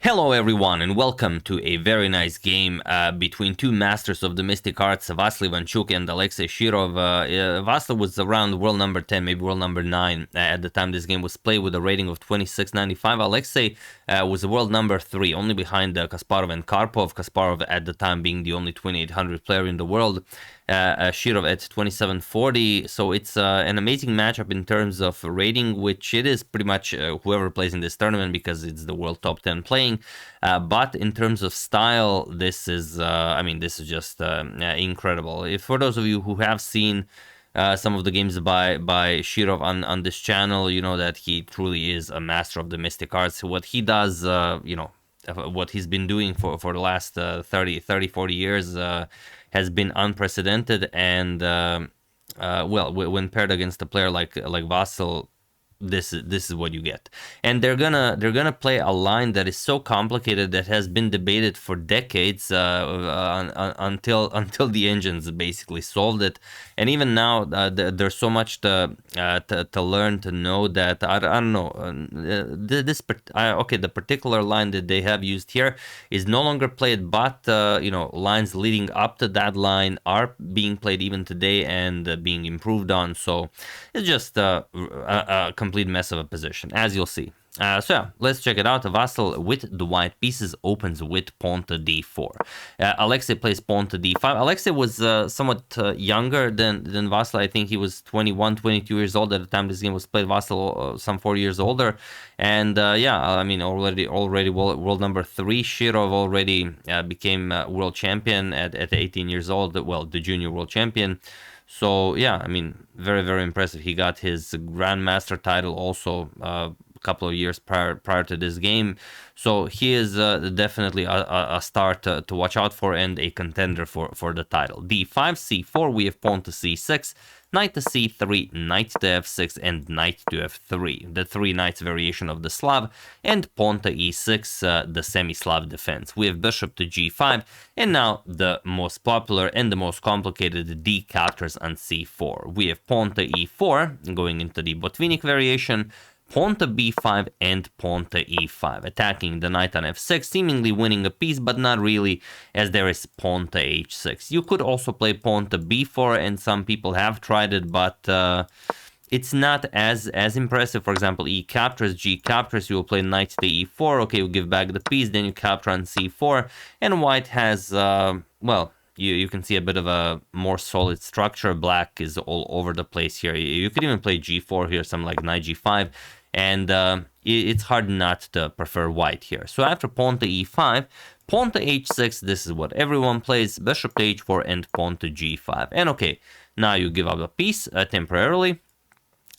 Hello everyone and welcome to a very nice game between two masters of the mystic arts, Vasyl Ivanchuk and Alexey Shirov. Vasyl was around world number 10, maybe world number 9 at the time this game was played with a rating of 26.95. Alexey was a world number 3, only behind Kasparov and Karpov. Kasparov at the time being the only 2800 player in the world. Shirov at 2740, so it's an amazing matchup in terms of rating, which it is pretty much whoever plays in this tournament because it's the world top 10 playing. But in terms of style, this is, this is just incredible. If for those of you who have seen some of the games by Shirov on this channel, you know that he truly is a master of the mystic arts. What he does, what he's been doing for the last 40 years has been unprecedented, and well, when paired against a player like Vasyl, this is what you get. And they're gonna play a line that is so complicated that has been debated for decades until the engines basically solved it. And even now there's so much to learn, to know, that I don't know, the particular line that they have used here is no longer played, but lines leading up to that line are being played even today and being improved on. So it's just a complete mess of a position, as you'll see. So yeah, let's check it out. Vasyl with the white pieces opens with pawn to d4. Alexey plays pawn to d5. Alexey was somewhat younger than Vasyl. I think he was 21, 22 years old at the time this game was played. Vasyl some 4 years older. And already world number 3. Shirov already became world champion at 18 years old. Well, the junior world champion. So yeah, very, very impressive. He got his grandmaster title also a couple of years prior to this game. So he is definitely a star to watch out for and a contender for the title. d5, c4, we have pawn to c6, knight to c3, knight to f6, and knight to f3, the three knights variation of the Slav, and pawn to e6, the semi-Slav defense. We have bishop to g5, and now the most popular and the most complicated d captures on c4. We have pawn to e4, going into the Botvinnik variation, pawn to b5 and pawn to e5, attacking the knight on f6, seemingly winning a piece, but not really, as there is pawn to h6. You could also play pawn to b4, and some people have tried it, but it's not as impressive. For example, e captures, g captures, you will play knight to e4, okay, you give back the piece, then you capture on c4, and white has, you can see a bit of a more solid structure. Black is all over the place here. You could even play g4 here, something like knight g5, and it's hard not to prefer white here. So after pawn to e5, pawn to h6, this is what everyone plays, bishop to h4, and pawn to g5. And okay, now you give up a piece temporarily.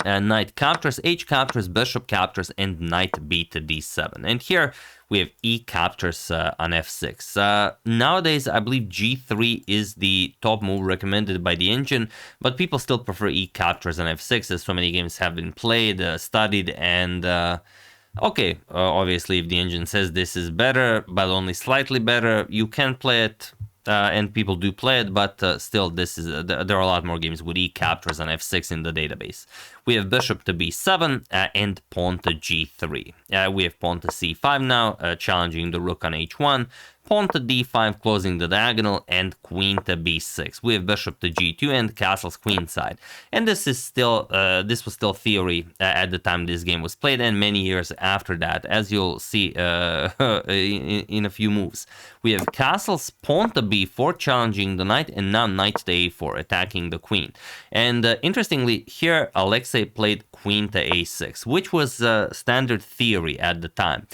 Knight captures, h captures, bishop captures, and knight b to d7. And here we have e captures on f6. Nowadays, I believe g3 is the top move recommended by the engine, but people still prefer e captures on f6, as so many games have been played, studied, and obviously if the engine says this is better, but only slightly better, you can play it. And people do play it, but still, there are a lot more games with e captures on f6 in the database. We have bishop to b7 and pawn to g3. We have pawn to c5 now, challenging the rook on h1. Pawn to d5, closing the diagonal, and queen to b6. We have bishop to g2 and castles queenside. And this was still theory at the time this game was played, and many years after that, as you'll see in a few moves. We have castles, pawn to b4, challenging the knight, and now knight to a4, attacking the queen. And interestingly, here Alexey played queen to a6, which was standard theory at the time.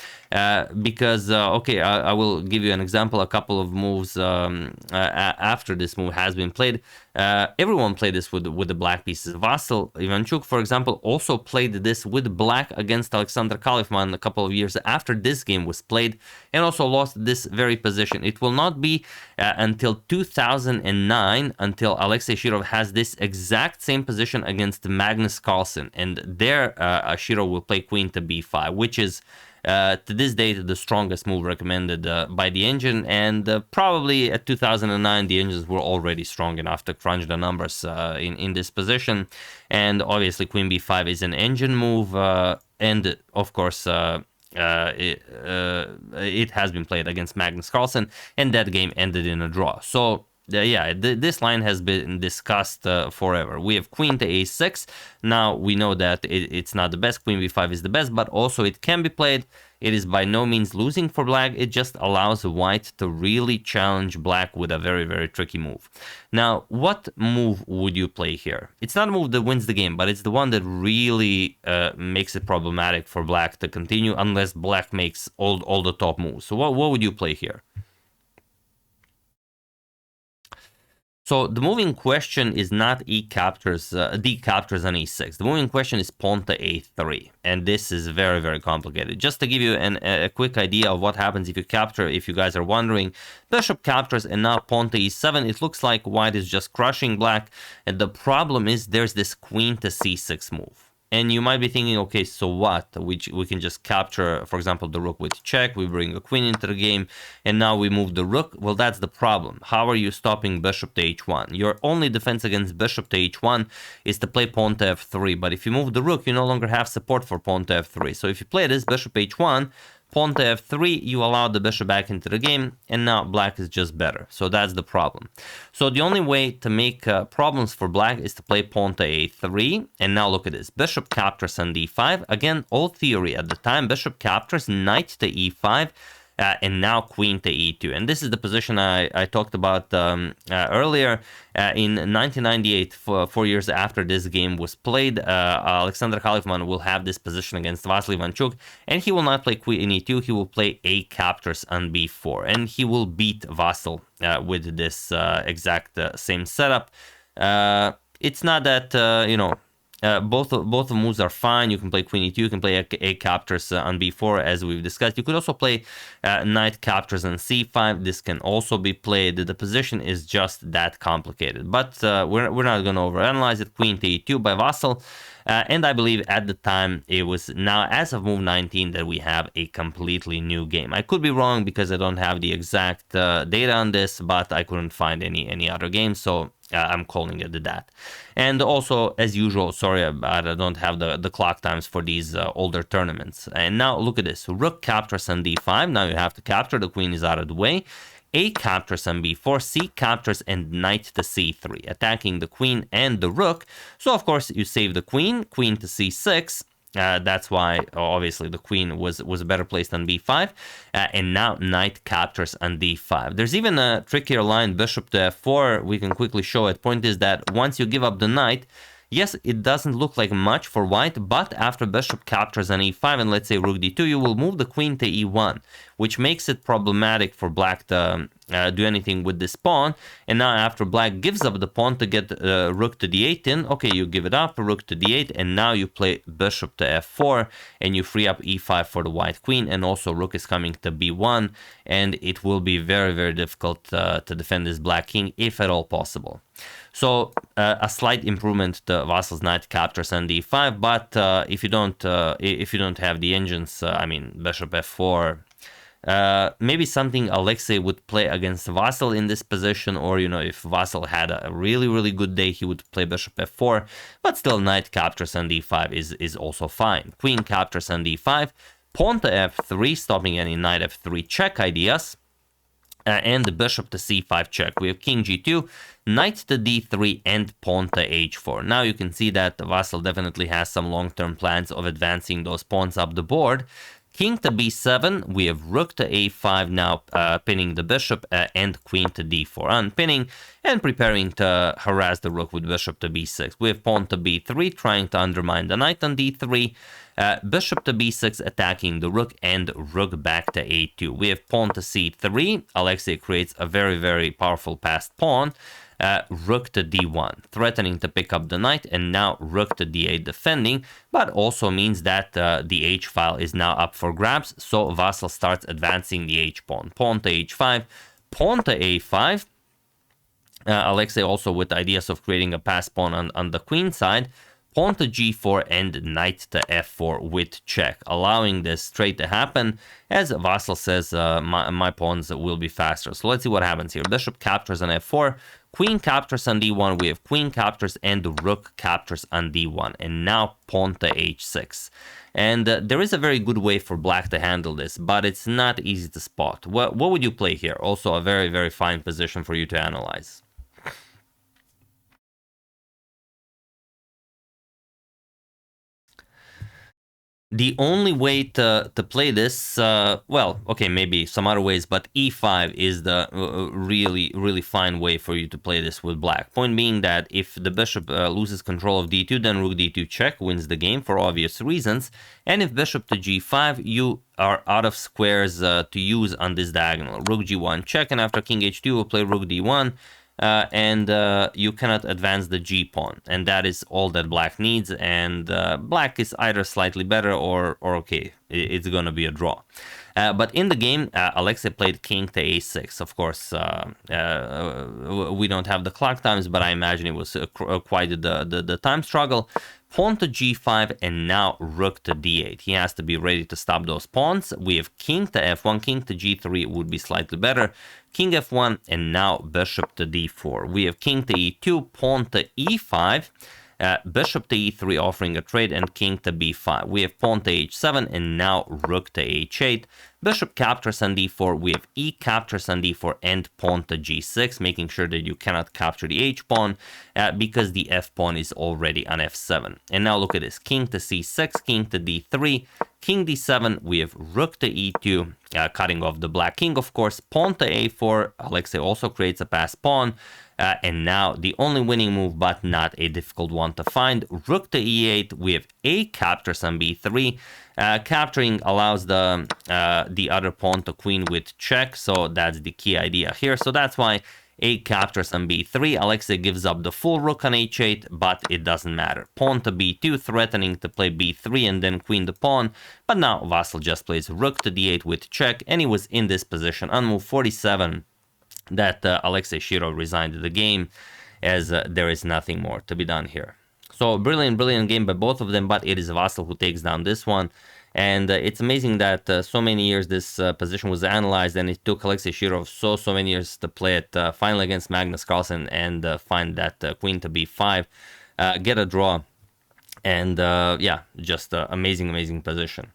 Because, I will give you an example. A couple of moves after this move has been played. Everyone played this with the black pieces. Vasyl Ivanchuk, for example, also played this with black against Nc3 Qc6 a couple of years after this game was played, and also lost this very position. It will not be until 2009 until Alexey Shirov has this exact same position against Magnus Carlsen, and there Shirov will play queen to b5, which is to this date the strongest move recommended by the engine, and probably at 2009 the engines were already strong enough to crunch the numbers in this position. And obviously queen b5 is an engine move, and of course it has been played against Magnus Carlsen, and that game ended in a draw. So yeah, this line has been discussed forever. We have queen to a6. Now we know that it's not the best. Queen b5 is the best, but also it can be played. It is by no means losing for black. It just allows white to really challenge black with a very, very tricky move. Now, what move would you play here? It's not a move that wins the game, but it's the one that really makes it problematic for black to continue unless black makes all the top moves. So what would you play here? So the move in question is not d captures on e6. The move in question is pawn to a3, and this is very, very complicated. Just to give you a quick idea of what happens if you capture, if you guys are wondering, bishop captures and now pawn to e7. It looks like white is just crushing black, and the problem is there's this queen to c6 move. And you might be thinking, okay, so what? We can just capture, for example, the rook with check. We bring a queen into the game, and now we move the rook. Well, that's the problem. How are you stopping bishop to h1? Your only defense against bishop to h1 is to play pawn to f3. But if you move the rook, you no longer have support for pawn to f3. So if you play this bishop h1, pawn to f3, you allow the bishop back into the game, and now black is just better. So that's the problem. So the only way to make problems for black is to play pawn to a3, and now look at this. Bishop captures on d5. Again, old theory at the time, bishop captures, knight to e5, and now queen to e2. And this is the position I talked about earlier. In 1998, 4 years after this game was played, Alexander Khalifman will have this position against Vasyl Ivanchuk, and he will not play queen e2, he will play a captures on b4, and he will beat Vasyl with this exact same setup. It's not that, you know, both the moves are fine. You can play queen e2, you can play a captures on b4, as we've discussed. You could also play knight captures on c5. This can also be played. The position is just that complicated. But we're not going to overanalyze it. Queen to e2 by Vasyl. And I believe at the time it was now, as of move 19, that we have a completely new game. I could be wrong because I don't have the exact data on this, but I couldn't find any other games, so I'm calling it that. And also, as usual, sorry, I don't have the clock times for these older tournaments. And now look at this. Rook captures on d5. Now you have to capture. The queen is out of the way. A captures on b4, C captures, and knight to c3, attacking the queen and the rook. So, of course, you save the queen, queen to c6. That's why, obviously, the queen was better placed on b5. And now knight captures on d5. There's even a trickier line, bishop to f4. We can quickly show it. Point is that once you give up the knight, yes, it doesn't look like much for white, but after bishop captures on e5 and let's say rook d2, you will move the queen to e1, which makes it problematic for black to do anything with this pawn. And now after black gives up the pawn to get rook to d8 in, okay, you give it up, rook to d8, and now you play bishop to f4, and you free up e5 for the white queen, and also rook is coming to b1, and it will be very, very difficult to defend this black king, if at all possible. So a slight improvement to Vasyl's knight captures on d5, but if you don't have the engines, I mean bishop f4, maybe something Alexey would play against Vasyl in this position, or you know, if Vasyl had a really, really good day, he would play bishop f4, but still knight captures on d5 is also fine. Queen captures on d5, pawn to f3, stopping any knight f3 check ideas. And the bishop to c5 check. We have king g2, knight to d3, and pawn to h4. Now you can see that Vasyl definitely has some long-term plans of advancing those pawns up the board. King to b7, we have rook to a5 now, pinning the bishop, and queen to d4 unpinning, and preparing to harass the rook with bishop to b6. We have pawn to b3, trying to undermine the knight on d3, bishop to b6, attacking the rook, and rook back to a2. We have pawn to c3, Alexey creates a very, very powerful passed pawn, rook to d1, threatening to pick up the knight, and now rook to d8 defending, but also means that the h-file is now up for grabs, so Vasyl starts advancing the h-pawn. Pawn to h5, pawn to a5, Alexey also with ideas of creating a pass pawn on the queen side, pawn to g4 and knight to f4 with check, allowing this straight to happen. As Vasyl says, my pawns will be faster. So let's see what happens here. Bishop captures on f4, queen captures on d1, we have queen captures and rook captures on d1, and now pawn to h6. And there is a very good way for black to handle this, but it's not easy to spot. What would you play here? Also a very, very fine position for you to analyze. The only way to play this, well, okay, maybe some other ways, but e5 is the really fine way for you to play this with black. Point being that if the bishop loses control of d2, then rook d2 check wins the game for obvious reasons. And if bishop to g5, you are out of squares to use on this diagonal. Rook g1 check, and after king h2, we'll play rook d1. And you cannot advance the g-pawn, and that is all that black needs, and black is either slightly better or okay, it's gonna be a draw. But in the game, Alexey played king to a6. Of course, we don't have the clock times, but I imagine it was quite the time struggle. Pawn to g5 and now rook to d8. He has to be ready to stop those pawns. We have king to f1, king to g3 would be slightly better. King f1 and now bishop to d4. We have king to e2, pawn to e5, bishop to e3 offering a trade, and king to b5. We have pawn to h7 and now rook to h8. Bishop captures on d4, we have e captures on d4 and pawn to g6, making sure that you cannot capture the h-pawn because the f-pawn is already on f7. And now look at this, king to c6, king to d3, king d7, we have rook to e2, cutting off the black king, of course, pawn to a4, Alexey also creates a passed pawn, and now the only winning move, but not a difficult one to find, rook to e8, we have a captures on b3, capturing allows the other pawn to queen with check, so that's the key idea here. So that's why a captures on b3. Alexey gives up the full rook on h8, but it doesn't matter. Pawn to b2, threatening to play b3 and then queen the pawn. But now Vasyl just plays rook to d8 with check, and he was in this position on move 47 that Alexey Shirov resigned the game, as there is nothing more to be done here. So brilliant game by both of them, but it is Vasyl who takes down this one. And it's amazing that so many years this position was analyzed, and it took Alexey Shirov so many years to play it finally against Magnus Carlsen and find that queen to b5, get a draw, and yeah, just amazing position.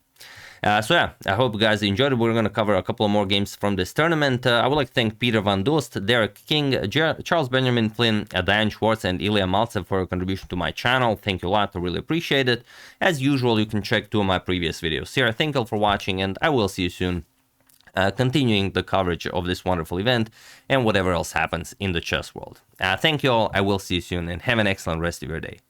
So yeah, I hope you guys enjoyed it. We're going to cover a couple more games from this tournament. I would like to thank Peter Van Doest, Derek King, Charles Benjamin Flynn, Diane Schwartz, and Ilya Maltsev for your contribution to my channel. Thank you a lot. I really appreciate it. As usual, you can check 2 of my previous videos here. Thank you all for watching, and I will see you soon, continuing the coverage of this wonderful event and whatever else happens in the chess world. Thank you all. I will see you soon, and have an excellent rest of your day.